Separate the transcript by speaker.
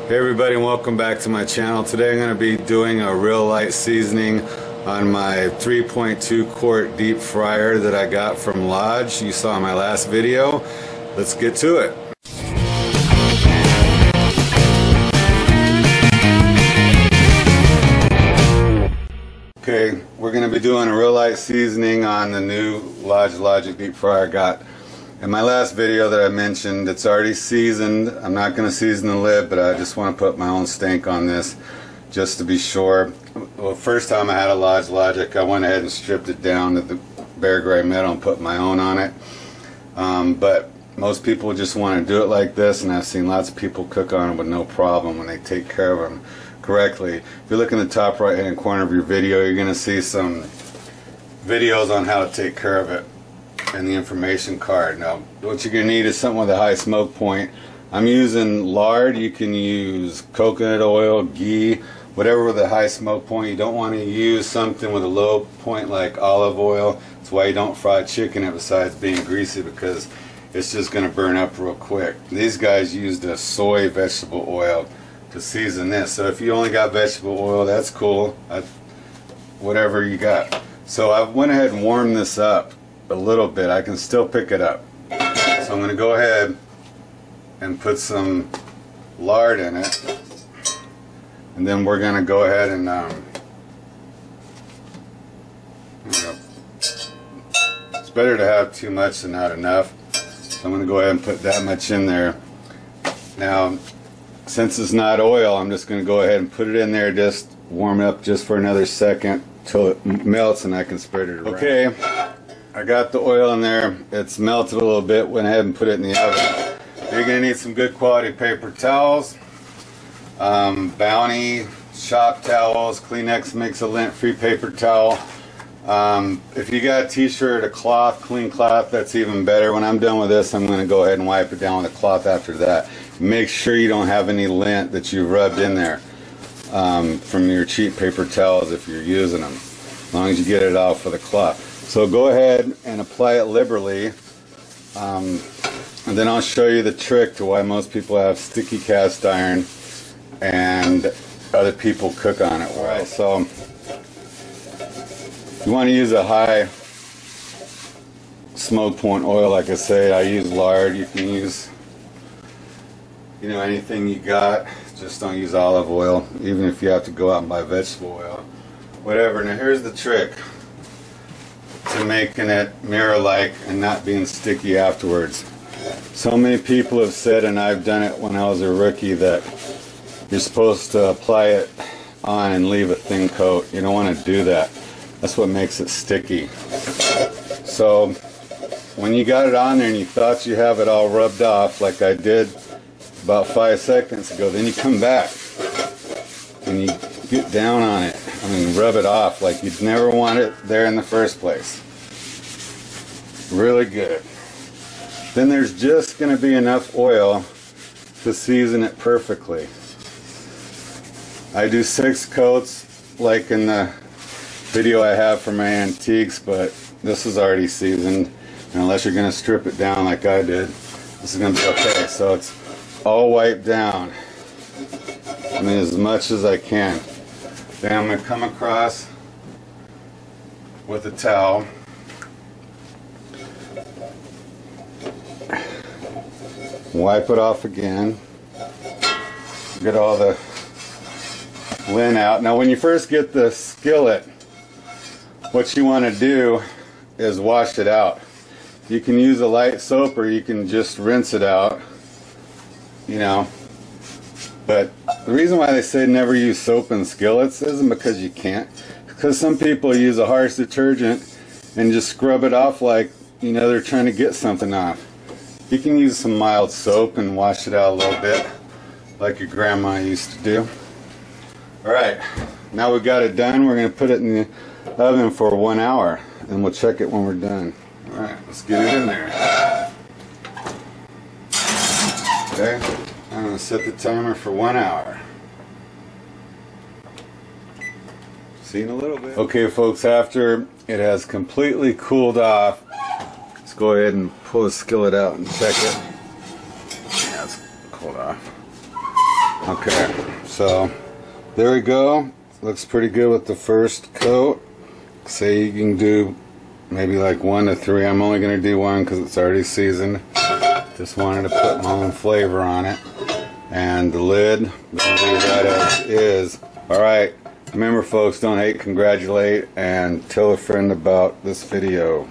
Speaker 1: Hey everybody, and welcome back to my channel. Today I'm going to be doing a real light seasoning on my 3.2 quart deep fryer that I got from Lodge. You saw in my last video. Let's get to it. Okay, we're going to be doing a real light seasoning on the new Lodge Logic deep fryer I got. In my last video that I mentioned, it's already seasoned. I'm not going to season the lid, but I just want to put my own stank on this just to be sure. Well, first time I had a Lodge Logic, I went ahead and stripped it down to the bare gray metal and put my own on it. But most people just want to do it like this, and I've seen lots of people cook on it with no problem when they take care of them correctly. If you look in the top right hand corner of your video, you're going to see some videos on how to take care of it and the information card. Now what you're going to need is something with a high smoke point. I'm using lard. You can use coconut oil, ghee, whatever with a high smoke point. You don't want to use something with a low point like olive oil. That's why you don't fry chicken it besides being greasy, because it's just going to burn up real quick. These guys used a soy vegetable oil to season this, so if you only got vegetable oil, that's cool. Whatever you got. So I went ahead and warmed this up a little bit. I can still pick it up, so I'm going to go ahead and put some lard in it, and then we're going to go ahead and it's better to have too much than not enough, so I'm going to go ahead and put that much in there. Now since it's not oil, I'm just going to go ahead and put it in there, just warm it up just for another second till it melts and I can spread it around. Okay, I got the oil in there. It's melted a little bit. Went ahead and put it in the oven. You're going to need some good quality paper towels. Bounty shop towels. Kleenex makes a lint-free paper towel. If you got a t-shirt, a cloth, clean cloth, that's even better. When I'm done with this, I'm going to go ahead and wipe it down with a cloth after that. Make sure you don't have any lint that you rubbed in there from your cheap paper towels if you're using them, as long as you get it off with a cloth. So go ahead and apply it liberally, and then I'll show you the trick to why most people have sticky cast iron and other people cook on it well. Right. So you want to use a high smoke point oil. Like I say, I use lard. You can use anything you got. Just don't use olive oil, even if you have to go out and buy vegetable oil, whatever. Now here's the trick to making it mirror-like and not being sticky afterwards. So many people have said, and I've done it when I was a rookie, that you're supposed to apply it on and leave a thin coat. You don't want to do that. That's what makes it sticky. So when you got it on there and you thought you have it all rubbed off, like I did about 5 seconds ago, then you come back and you get down on it. I mean, rub it off like you'd never want it there in the first place. Really good. Then there's just going to be enough oil to season it perfectly. I do 6 coats like in the video I have for my antiques, but this is already seasoned, and unless you're going to strip it down like I did, this is going to be okay. So it's all wiped down, I mean, as much as I can. Then I'm going to come across with a towel, wipe it off again, get all the lint out. Now when you first get the skillet, what you want to do is wash it out. You can use a light soap or you can just rinse it out, but the reason why they say never use soap in skillets isn't because you can't. Because some people use a harsh detergent and just scrub it off like, they're trying to get something off. You can use some mild soap and wash it out a little bit, like your grandma used to do. Alright, now we've got it done. We're going to put it in the oven for 1 hour, and we'll check it when we're done. Alright, let's get it in there. Okay. I'm going to set the timer for 1 hour. See you in a little bit. Okay folks, after it has completely cooled off, let's go ahead and pull the skillet out and check it. Yeah, it's cooled off. Okay, so there we go. Looks pretty good with the first coat. Say you can do maybe like 1 to 3. I'm only going to do 1 because it's already seasoned. Just wanted to put my own flavor on it. And the lid, I'm going to leave that as is. Alright, remember folks, don't hate, congratulate, and tell a friend about this video.